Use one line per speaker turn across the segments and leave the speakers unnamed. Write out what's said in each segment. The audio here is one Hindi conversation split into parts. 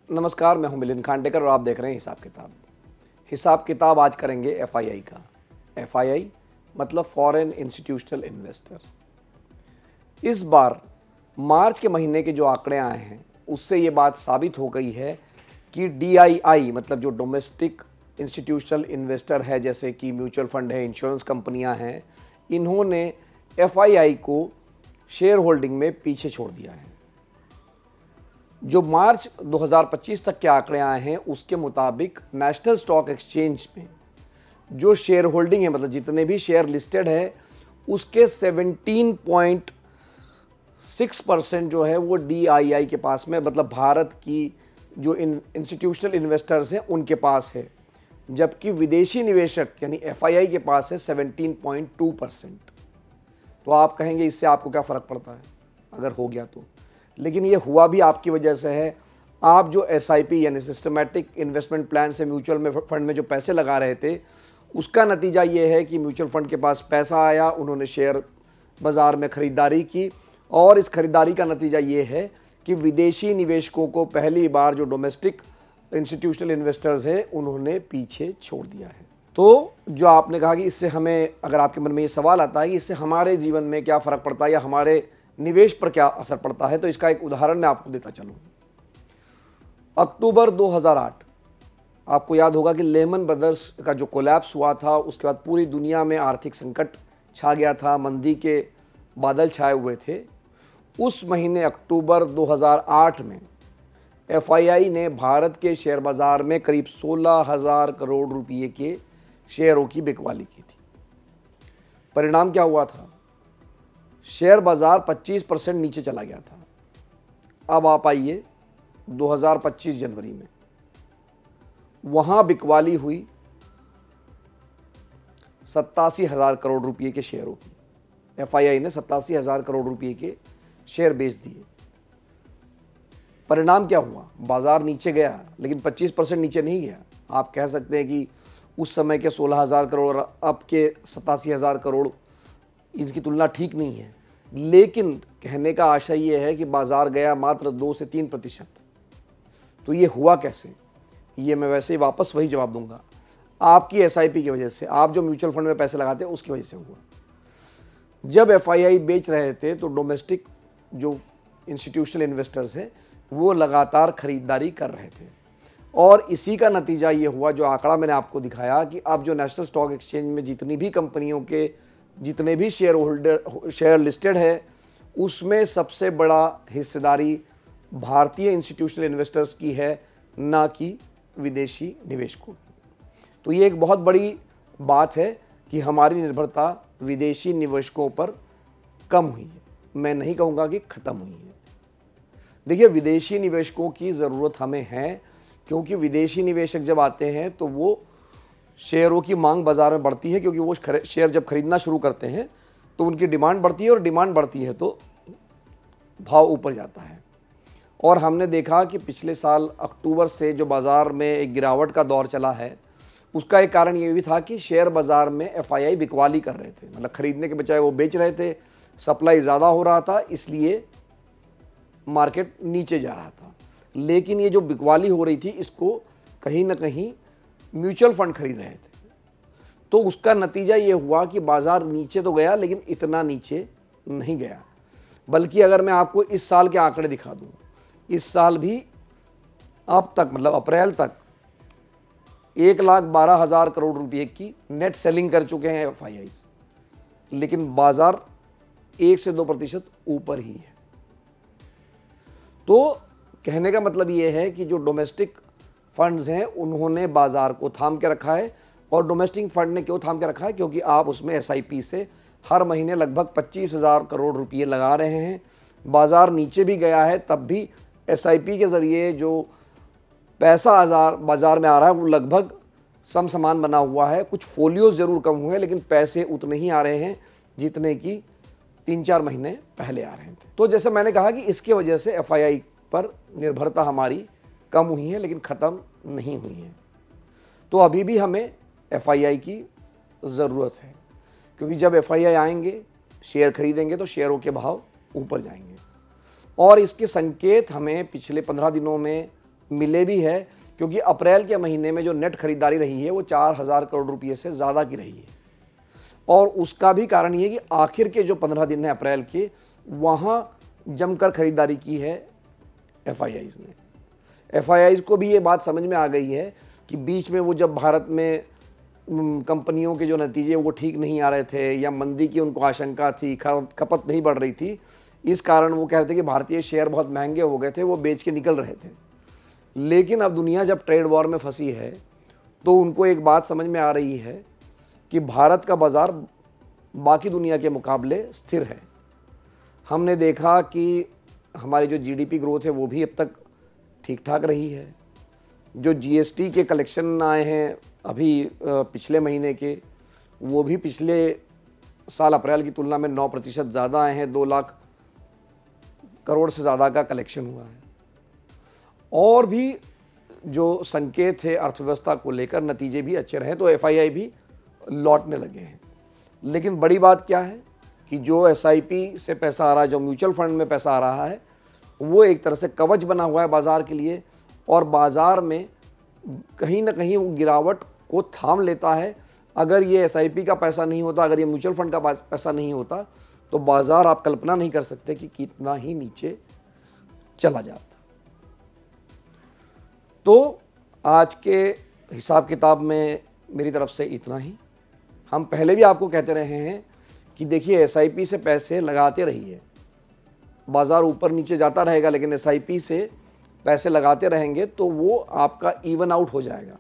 नमस्कार, मैं हूं मिलिंद खांडेकर और आप देख रहे हैं हिसाब किताब आज करेंगे एफआईआई का। एफआईआई मतलब फॉरेन इंस्टीट्यूशनल इन्वेस्टर। इस बार मार्च के महीने के जो आंकड़े आए हैं उससे ये बात साबित हो गई है कि डीआईआई मतलब जो डोमेस्टिक इंस्टीट्यूशनल इन्वेस्टर है, जैसे कि म्यूचुअल फंड है, इंश्योरेंस कंपनियां हैं, इन्होंने एफआईआई को शेयर होल्डिंग में पीछे छोड़ दिया है। जो मार्च 2025 तक के आंकड़े आए हैं उसके मुताबिक नेशनल स्टॉक एक्सचेंज में जो शेयर होल्डिंग है, मतलब जितने भी शेयर लिस्टेड है, उसके 17.6% जो है वो डीआईआई के पास में, मतलब भारत की जो इंस्टीट्यूशनल इन्वेस्टर्स हैं उनके पास है, जबकि विदेशी निवेशक यानी एफआईआई के पास है 17.2%। तो आप कहेंगे इससे आपको क्या फ़र्क पड़ता है अगर हो गया तो, लेकिन ये हुआ भी आपकी वजह से है। आप जो एसआईपी यानी सिस्टमैटिक इन्वेस्टमेंट प्लान से म्यूचुअल फंड में जो पैसे लगा रहे थे, उसका नतीजा ये है कि म्यूचुअल फंड के पास पैसा आया, उन्होंने शेयर बाज़ार में ख़रीदारी की और इस खरीदारी का नतीजा ये है कि विदेशी निवेशकों को पहली बार जो डोमेस्टिक इंस्टीट्यूशनल इन्वेस्टर्स हैं उन्होंने पीछे छोड़ दिया है। तो जो आपने कहा कि इससे हमें, अगर आपके मन में ये सवाल आता है कि इससे हमारे जीवन में क्या फ़र्क पड़ता है या हमारे निवेश पर क्या असर पड़ता है, तो इसका एक उदाहरण मैं आपको देता चलूँ। अक्टूबर 2008, आपको याद होगा कि लेमन ब्रदर्स का जो कोलैप्स हुआ था, उसके बाद पूरी दुनिया में आर्थिक संकट छा गया था, मंदी के बादल छाए हुए थे। उस महीने अक्टूबर 2008 में एफआईआई ने भारत के शेयर बाज़ार में करीब 16,000 करोड़ रुपये के शेयरों की बिकवाली की थी। परिणाम क्या हुआ था? शेयर बाज़ार 25% नीचे चला गया था। अब आप आइए 2025 जनवरी में, वहाँ बिकवाली हुई 87,000 करोड़ रुपये के शेयरों की। एफआईआई ने 87,000 करोड़ रुपये के शेयर बेच दिए। परिणाम क्या हुआ? बाज़ार नीचे गया, लेकिन 25% नीचे नहीं गया। आप कह सकते हैं कि उस समय के 16,000 करोड़ अब के 87,000 करोड़, इसकी तुलना ठीक नहीं है, लेकिन कहने का आशय ये है कि बाज़ार गया मात्र 2 से 3%। तो ये हुआ कैसे? ये मैं वैसे ही वापस वही जवाब दूंगा, आपकी एसआईपी की वजह से। आप जो म्यूचुअल फंड में पैसे लगाते हैं उसकी वजह से हुआ। जब एफआईआई बेच रहे थे तो डोमेस्टिक जो इंस्टीट्यूशनल इन्वेस्टर्स हैं वो लगातार खरीदारी कर रहे थे और इसी का नतीजा ये हुआ, जो आंकड़ा मैंने आपको दिखाया, कि अब जो नेशनल स्टॉक एक्सचेंज में जितनी भी कंपनियों के जितने भी शेयर लिस्टेड है, उसमें सबसे बड़ा हिस्सेदारी भारतीय इंस्टीट्यूशनल इन्वेस्टर्स की है, ना कि विदेशी निवेशकों की। तो ये एक बहुत बड़ी बात है कि हमारी निर्भरता विदेशी निवेशकों पर कम हुई है। मैं नहीं कहूँगा कि ख़त्म हुई है। देखिए, विदेशी निवेशकों की ज़रूरत हमें है, क्योंकि विदेशी निवेशक जब आते हैं तो वो शेयरों की मांग बाज़ार में बढ़ती है, क्योंकि वो शेयर जब खरीदना शुरू करते हैं तो उनकी डिमांड बढ़ती है और डिमांड बढ़ती है तो भाव ऊपर जाता है। और हमने देखा कि पिछले साल अक्टूबर से जो बाज़ार में एक गिरावट का दौर चला है, उसका एक कारण ये भी था कि शेयर बाज़ार में एफआईआई बिकवाली कर रहे थे, मतलब खरीदने के बजाय वो बेच रहे थे। सप्लाई ज़्यादा हो रहा था, इसलिए मार्केट नीचे जा रहा था। लेकिन ये जो बिकवाली हो रही थी, इसको कहीं ना कहीं म्यूचुअल फंड खरीद रहे थे, तो उसका नतीजा ये हुआ कि बाज़ार नीचे तो गया, लेकिन इतना नीचे नहीं गया। बल्कि अगर मैं आपको इस साल के आंकड़े दिखा दूँ, इस साल भी अब तक, मतलब अप्रैल तक 1,12,000 करोड़ रुपये की नेट सेलिंग कर चुके हैं एफआईआई, लेकिन बाज़ार 1 से 2% ऊपर ही है। तो कहने का मतलब ये है कि जो डोमेस्टिक फंड्स हैं उन्होंने बाज़ार को थाम के रखा है। और डोमेस्टिक फंड ने क्यों थाम के रखा है? क्योंकि आप उसमें एसआईपी से हर महीने लगभग 25,000 करोड़ रुपये लगा रहे हैं। बाज़ार नीचे भी गया है, तब भी एसआईपी के ज़रिए जो पैसा बाज़ार में आ रहा है वो लगभग समान बना हुआ है। कुछ फोलियोज ज़रूर कम हुए, लेकिन पैसे उतने ही आ रहे हैं जितने कि 3-4 महीने पहले आ रहे थे। तो जैसे मैंने कहा कि इसके वजह से एफआईआई पर निर्भरता हमारी कम हुई है, लेकिन ख़त्म नहीं हुई है। तो अभी भी हमें एफआईआई की ज़रूरत है, क्योंकि जब एफआईआई आएंगे, शेयर खरीदेंगे तो शेयरों के भाव ऊपर जाएंगे। और इसके संकेत हमें पिछले 15 दिनों में मिले भी है, क्योंकि अप्रैल के महीने में जो नेट खरीदारी रही है वो 4,000 करोड़ रुपये से ज़्यादा की रही है। और उसका भी कारण ये कि आखिर के जो 15 दिन हैं अप्रैल के, वहाँ जमकर खरीदारी की है FIIs ने। FIIs को भी ये बात समझ में आ गई है कि बीच में वो जब भारत में कंपनियों के जो नतीजे वो ठीक नहीं आ रहे थे या मंदी की उनको आशंका थी, खपत नहीं बढ़ रही थी, इस कारण वो कह रहे थे कि भारतीय शेयर बहुत महंगे हो गए थे, वो बेच के निकल रहे थे। लेकिन अब दुनिया जब ट्रेड वॉर में फंसी है तो उनको एक बात समझ में आ रही है कि भारत का बाज़ार बाकी दुनिया के मुकाबले स्थिर है। हमने देखा कि हमारी जो GDP ग्रोथ है वो भी अब तक ठीक ठाक रही है। जो GST के कलेक्शन आए हैं अभी पिछले महीने के, वो भी पिछले साल अप्रैल की तुलना में 9% ज़्यादा आए हैं। 2 लाख करोड़ से ज़्यादा का कलेक्शन हुआ है। और भी जो संकेत थे अर्थव्यवस्था को लेकर, नतीजे भी अच्छे रहे, तो FII भी लौटने लगे हैं। लेकिन बड़ी बात क्या है कि जो SIP से पैसा आ रहा है, जो म्यूचुअल फंड में पैसा आ रहा है, वो एक तरह से कवच बना हुआ है बाज़ार के लिए, और बाज़ार में कहीं ना कहीं वो गिरावट को थाम लेता है। अगर ये SIP का पैसा नहीं होता, अगर ये म्यूचुअल फंड का पैसा नहीं होता, तो बाज़ार आप कल्पना नहीं कर सकते कि कितना ही नीचे चला जाता। तो आज के हिसाब किताब में मेरी तरफ से इतना ही। हम पहले भी आपको कहते रहे हैं कि देखिए SIP से पैसे लगाते रहिए, बाज़ार ऊपर नीचे जाता रहेगा, लेकिन SIP से पैसे लगाते रहेंगे तो वो आपका इवन आउट हो जाएगा।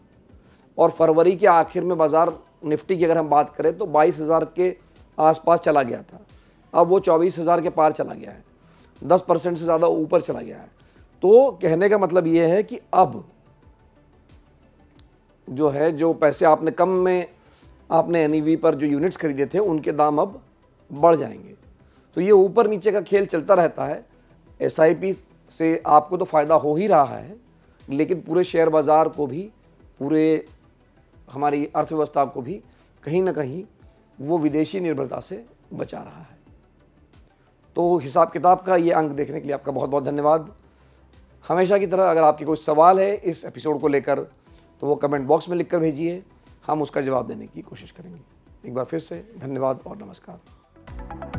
और फरवरी के आखिर में बाज़ार निफ्टी की अगर हम बात करें तो 22,000 के आसपास चला गया था, अब वो 24,000 के पार चला गया है, 10% से ज़्यादा ऊपर चला गया है। तो कहने का मतलब ये है कि अब जो है, जो पैसे आपने कम में आपने NAV पर जो यूनिट्स खरीदे थे उनके दाम अब बढ़ जाएंगे। तो ये ऊपर नीचे का खेल चलता रहता है। SIP से आपको तो फ़ायदा हो ही रहा है, लेकिन पूरे शेयर बाज़ार को भी, पूरे हमारी अर्थव्यवस्था को भी कहीं ना कहीं वो विदेशी निर्भरता से बचा रहा है। तो हिसाब किताब का ये अंक देखने के लिए आपका बहुत बहुत धन्यवाद। हमेशा की तरह अगर आपके कोई सवाल है इस एपिसोड को लेकर तो वो कमेंट बॉक्स में लिखकर भेजिए, हम उसका जवाब देने की कोशिश करेंगे। एक बार फिर से धन्यवाद और नमस्कार।